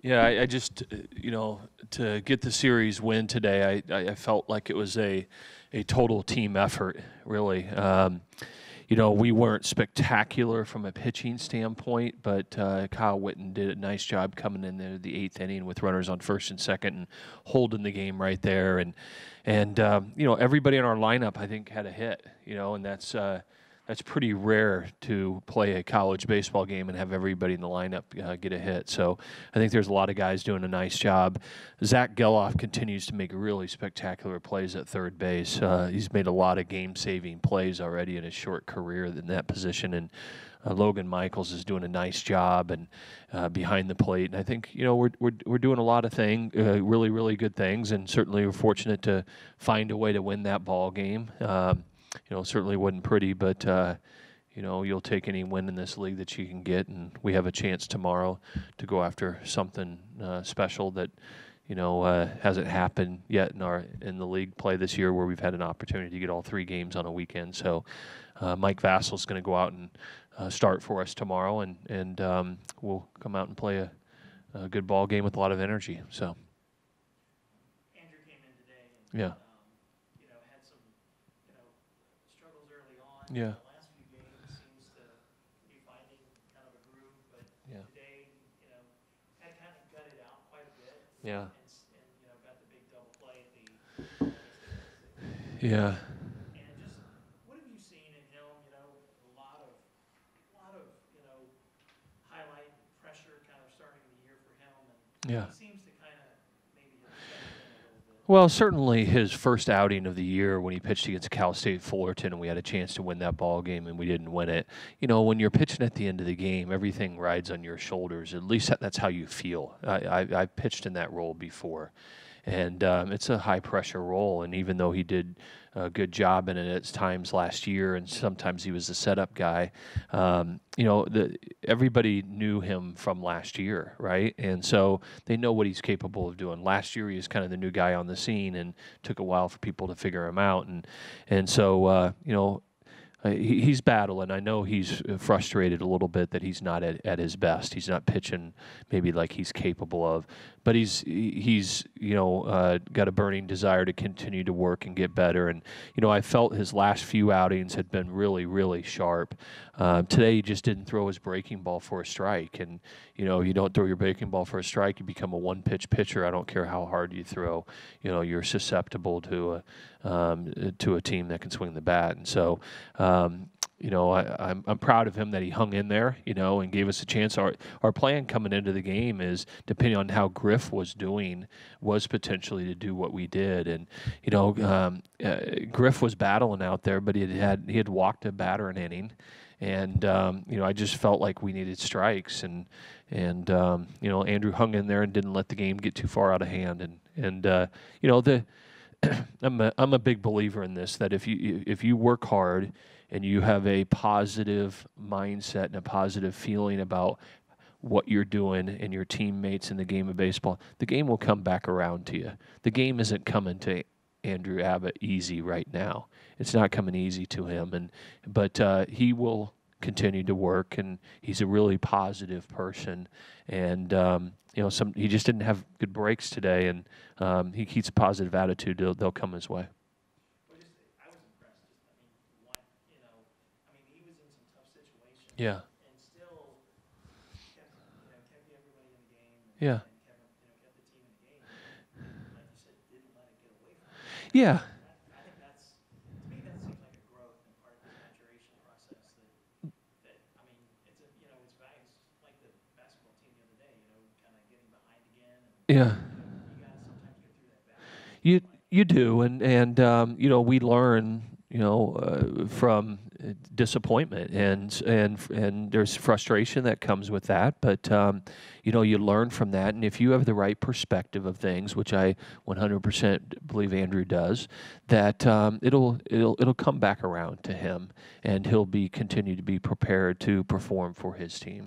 Yeah, I just, you know, to get the series win today, I felt like it was a total team effort, really. You know, we weren't spectacular from a pitching standpoint, but Kyle Witten did a nice job coming in there the eighth inning with runners on first and second and holding the game right there. And you know, everybody in our lineup, I think, had a hit, you know, and that's pretty rare to play a college baseball game and have everybody in the lineup get a hit. So I think there's a lot of guys doing a nice job. Zach Geloff continues to make really spectacular plays at third base. He's made a lot of game-saving plays already in his short career in that position. And Logan Michaels is doing a nice job and behind the plate. And I think, you know, we're doing a lot of things, really good things, and certainly we're fortunate to find a way to win that ball game. You know, certainly wasn't pretty, but, you know, you'll take any win in this league that you can get, and we have a chance tomorrow to go after something special that, you know, hasn't happened yet in the league play this year, where we've had an opportunity to get all 3 games on a weekend. So Mike Vassal's going to go out and start for us tomorrow, and we'll come out and play a good ball game with a lot of energy. So Andrew came in today and yeah. Yeah. The last few games seems to be finding kind of a groove, but Yeah. today, you know, had kind of gutted out quite a bit. Yeah. And you know, got the big double play at the. Yeah. And just what have you seen in him? You know, a lot of you know, highlight pressure kind of starting the year for him, and Yeah. he seems to kind of maybe have stepped in a little bit. Well, certainly his first outing of the year when he pitched against Cal State Fullerton and we had a chance to win that ball game and we didn't win it. You know, when you're pitching at the end of the game, everything rides on your shoulders. At least that's how you feel. I've pitched in that role before. And it's a high-pressure role, and even though he did a good job in it at times last year, and sometimes he was the setup guy, you know, everybody knew him from last year, right? And so they know what he's capable of doing. Last year, he was kind of the new guy on the scene, and took a while for people to figure him out. And so, you know, he's battling. I know he's frustrated a little bit that he's not at his best. He's not pitching maybe like he's capable of, but he's you know, got a burning desire to continue to work and get better. And you know, I felt his last few outings had been really sharp. Today he just didn't throw his breaking ball for a strike, and you know, you don't throw your breaking ball for a strike, you become a one-pitch pitcher. I don't care how hard you throw. You know, you're susceptible to a team that can swing the bat, and so. You know, I'm proud of him that he hung in there, you know, and gave us a chance. Our plan coming into the game is, depending on how Griff was doing, was potentially to do what we did. And you know, Griff was battling out there, but he had walked a batter an inning, and you know, I just felt like we needed strikes, and you know, Andrew hung in there and didn't let the game get too far out of hand, and you know, I'm a big believer in this, that if you work hard and you have a positive mindset and a positive feeling about what you're doing and your teammates in the game of baseball, the game will come back around to you. The game isn't coming to Andrew Abbott easy right now. It's not coming easy to him, but he will continue to work, and he's a really positive person. And you know, he just didn't have good breaks today, and he keeps a positive attitude. They'll come his way. Yeah. And still kept everybody in the game. Yeah. And kept the team in the game. Like you said, didn't let it get away from them. Yeah. I think that's, to me, that seems like a growth and part of the maturation process that I mean, it's you know, it's like the basketball team the other day, you know, kind of getting behind again. And, Yeah. You got to sometimes get through that battle. You do, and you know, we learn, you know, from disappointment, and there's frustration that comes with that, but you know, you learn from that, and if you have the right perspective of things, which I 100% believe Andrew does, that it'll come back around to him, and he'll continue to be prepared to perform for his team.